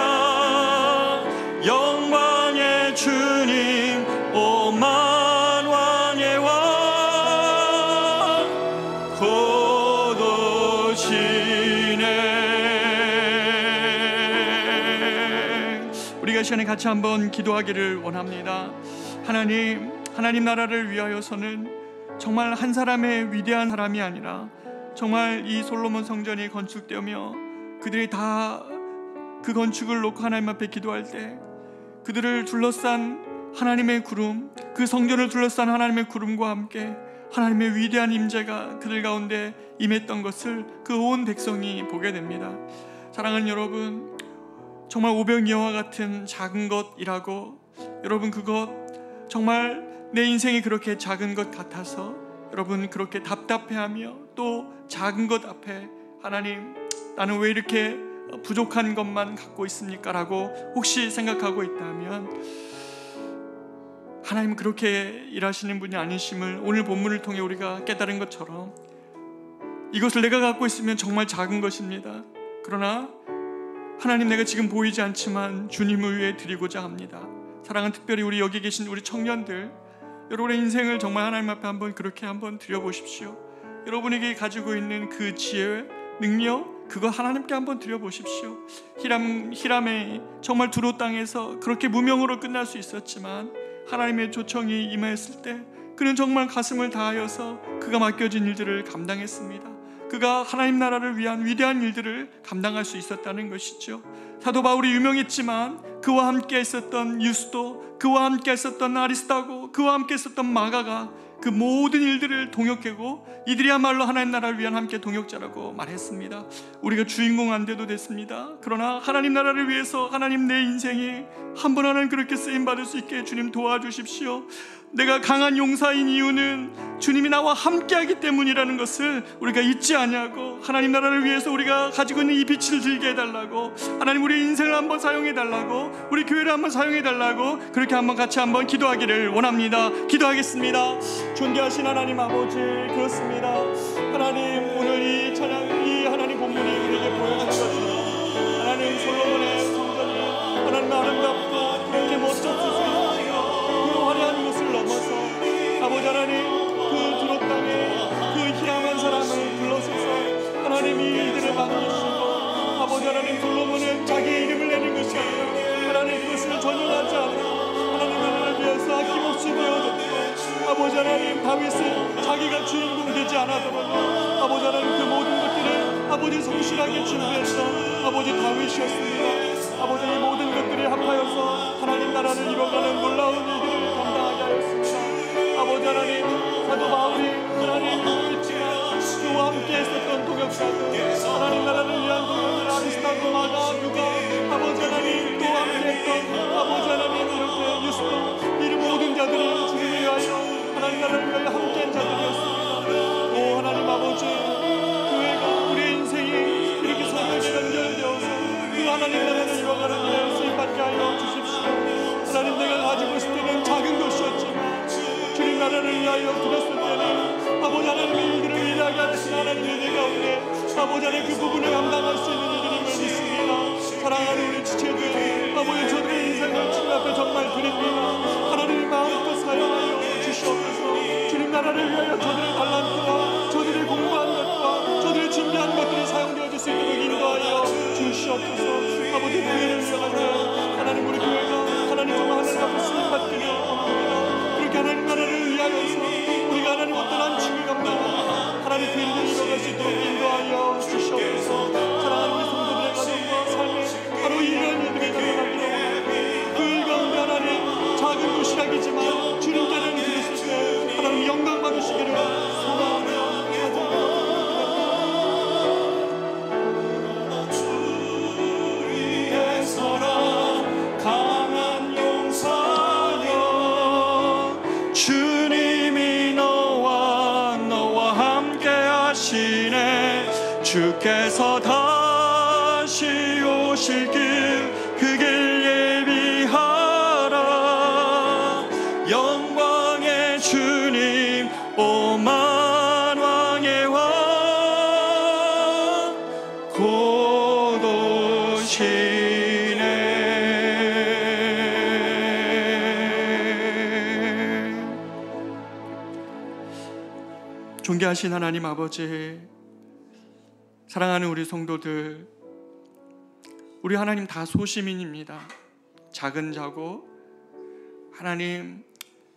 영광의 주님 오만 왕의 왕 곧 우리가 이 시간에 같이 한번 기도하기를 원합니다. 하나님 나라를 위하여서는 정말 한 사람의 위대한 사람이 아니라 정말 이 솔로몬 성전이 건축되며 그들이 다 그 건축을 놓고 하나님 앞에 기도할 때 그들을 둘러싼 하나님의 구름, 그 성전을 둘러싼 하나님의 구름과 함께 하나님의 위대한 임재가 그들 가운데 임했던 것을 그 온 백성이 보게 됩니다. 사랑하는 여러분, 정말 오병이어와 같은 작은 것이라고, 여러분 그것 정말 내 인생이 그렇게 작은 것 같아서 여러분 그렇게 답답해하며 또 작은 것 앞에 하나님 나는 왜 이렇게 부족한 것만 갖고 있습니까? 라고 혹시 생각하고 있다면 하나님은 그렇게 일하시는 분이 아니심을 오늘 본문을 통해 우리가 깨달은 것처럼 이것을 내가 갖고 있으면 정말 작은 것입니다. 그러나 하나님, 내가 지금 보이지 않지만 주님을 위해 드리고자 합니다. 사랑하는 특별히 우리 여기 계신 우리 청년들, 여러분의 인생을 정말 하나님 앞에 한번 그렇게 한번 드려보십시오. 여러분에게 가지고 있는 그 지혜, 능력, 그거 하나님께 한번 드려보십시오. 히람의 정말 두로 땅에서 그렇게 무명으로 끝날 수 있었지만 하나님의 초청이 임하였을 때 그는 정말 가슴을 다하여서 그가 맡겨진 일들을 감당했습니다. 그가 하나님 나라를 위한 위대한 일들을 감당할 수 있었다는 것이죠. 사도 바울이 유명했지만 그와 함께 있었던 유스도, 그와 함께 있었던 아리스타고, 그와 함께 있었던 마가가 그 모든 일들을 동역하고 이들이야말로 하나님 나라를 위한 함께 동역자라고 말했습니다. 우리가 주인공 안 돼도 됐습니다. 그러나 하나님 나라를 위해서 하나님 내 인생이 한 번 하나님 그렇게 쓰임받을 수 있게 주님 도와주십시오. 내가 강한 용사인 이유는 주님이 나와 함께하기 때문이라는 것을 우리가 잊지 아니하고 하나님 나라를 위해서 우리가 가지고 있는 이 빛을 들게 해달라고, 하나님 우리 인생을 한번 사용해달라고, 우리 교회를 한번 사용해달라고 그렇게 한번 같이 한번 기도하기를 원합니다. 기도하겠습니다. 존귀하신 하나님 아버지, 그렇습니다. 하나님, 오늘 이 찬양, 이 하나님 본문이 우리에게 보여주신 것처럼 하나님 솔로몬의 성전이 하나님 아름답고 그렇게 멋졌으며 그 화려한 것을 넘어서 아버지 하나님 그 두로 땅에 그 희망한 사람을 불러서서 하나님이 이들을 만드시고 아버지 하나님 솔로몬은 자기의 이름을 내는 것이 아니라 하나님 그것을 전용하지 않고 하나님 나라를 위해서 아낌없이 되어졌고 아버지 하나님 다윗은 자기가 주인공 되지 않아더라도 아버지 하나님 그 모든 것들을 아버지 성실하게 준비했던 아버지 다윗이었습니다. 아버지 이 모든 것들이 합하여서 하나님 나라를 이뤄가는 놀라운 일들을 감당하게 하였습니다. 아버지 하나님, 사도 바울이 하나님 그렇지만 그와 함께 있었던 동역자들, 하나님 나라를 위한 동역들 아리스타고 마가 누가 아버지 하나님 또 함께 했던 아버지 하나님 이렇게 유스도 이 모든 자들이 주님을 위하여 하나님 나라를 위하여 함께한 자들이었습니다. 오 하나님 아버지, 교회가 우리의 인생이 이렇게 성령에 연결되어서 그 하나님 나라를 이뤄가는 일에 쓰임받게 하여 주십시오. 하나님, 내가 가지고 있을 때는 작은 것이었지만 주님 나라를 위하여 드렸을 때는 아버지 하나님의 일들을 일하게 하시는 하나님의 내 가운데 아버지 하나님 그 부분을 감당할 수 있는 일들임을 믿습니다. 사랑하는 우리 지체들, 아버지 저들의 인생을 주님 앞에 정말 드립니다. 하나님의 마음껏 사용하여 주시옵소서. 주님 나라를 위하여 저들의 달란트와 저들의 공부한 것과 저들의 준비한 것들이 사용되어질 수 있도록 인도하여 주시옵소서. 아버지 교회를 위하여 하나님 우리 교회가 하나님 정말 하나님 앞에 쓰임받기를 원합니다. 그렇게 하나님 나라를 위하여서 우리가 하나님 어떤 한칙을 감당하고 하나님 그 일을 이뤄갈 수 있도록 인도하여 주시옵소서. 사랑하는 우리 성도들의 가정과 삶에 바로 이러한 일들이 가능하기를 원합니다. 그 일 가운데 하나님 작은 도시락이지만 주님께는 드렸을 때 하나님 영광 받으시기를 소망하며 주께서 다시 오실 길 그 길 예비하라. 영광의 주님 오만 왕의 왕 곧 오시네. 존귀하신 하나님 아버지, 사랑하는 우리 성도들, 우리 하나님 다 소시민입니다. 작은 자고 하나님,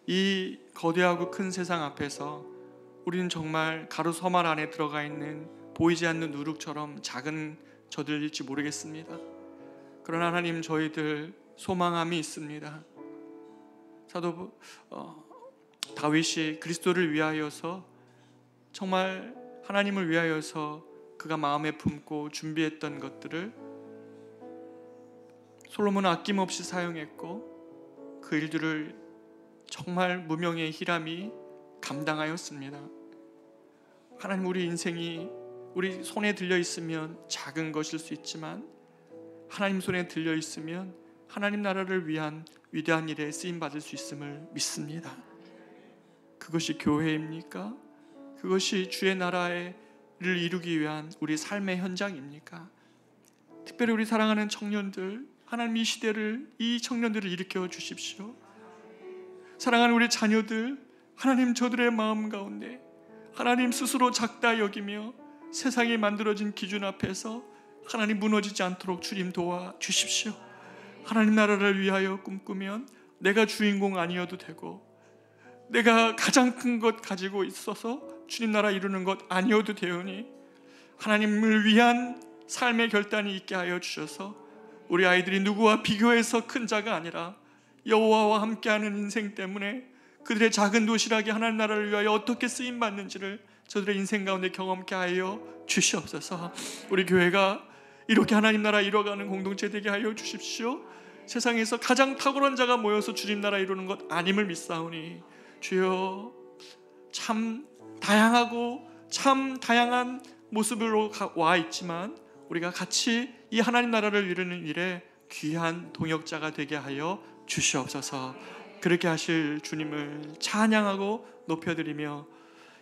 이 거대하고 큰 세상 앞에서 우리는 정말 가로 서말 안에 들어가 있는 보이지 않는 누룩처럼 작은 저들일지 모르겠습니다. 그러나 하나님, 저희들 소망함이 있습니다. 사도 다윗이 그리스도를 위하여서, 정말 하나님을 위하여서 그가 마음에 품고 준비했던 것들을 솔로몬은 아낌없이 사용했고 그 일들을 정말 무명의 히람이 감당하였습니다. 하나님, 우리 인생이 우리 손에 들려 있으면 작은 것일 수 있지만 하나님 손에 들려 있으면 하나님 나라를 위한 위대한 일에 쓰임 받을 수 있음을 믿습니다. 그것이 교회입니까? 그것이 주의 나라를 이루기 위한 우리 삶의 현장입니까? 특별히 우리 사랑하는 청년들, 하나님 이 시대를, 이 청년들을 일으켜 주십시오. 사랑하는 우리 자녀들, 하나님 저들의 마음 가운데 하나님 스스로 작다 여기며 세상이 만들어진 기준 앞에서 하나님 무너지지 않도록 주님 도와 주십시오. 하나님 나라를 위하여 꿈꾸면 내가 주인공 아니어도 되고, 내가 가장 큰 것 가지고 있어서 주님 나라 이루는 것 아니어도 되오니 하나님을 위한 삶의 결단이 있게 하여 주셔서 우리 아이들이 누구와 비교해서 큰 자가 아니라 여호와와 함께하는 인생 때문에 그들의 작은 도시락이 하나님 나라를 위하여 어떻게 쓰임받는지를 저들의 인생 가운데 경험케 하여 주시옵소서. 우리 교회가 이렇게 하나님 나라 이뤄가는 공동체 되게 하여 주십시오. 세상에서 가장 탁월한 자가 모여서 주님 나라 이루는 것 아님을 믿사오니 주여, 참 다양하고 참 다양한 모습으로 와 있지만 우리가 같이 이 하나님 나라를 이루는 일에 귀한 동역자가 되게 하여 주시옵소서. 그렇게 하실 주님을 찬양하고 높여드리며,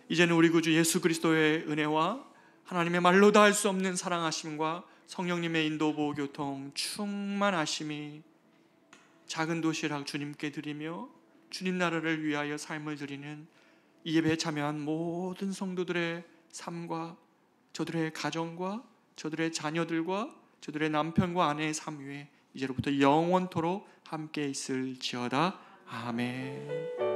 이제는 우리 구주 예수 그리스도의 은혜와 하나님의 말로 다 할 수 없는 사랑하심과 성령님의 인도 보호 교통 충만하심이 작은 도시락 주님께 드리며 주님 나라를 위하여 삶을 드리는 이 예배에 참여한 모든 성도들의 삶과 저들의 가정과 저들의 자녀들과 저들의 남편과 아내의 삶 위에 이제로부터 영원토록 함께 있을지어다. 아멘.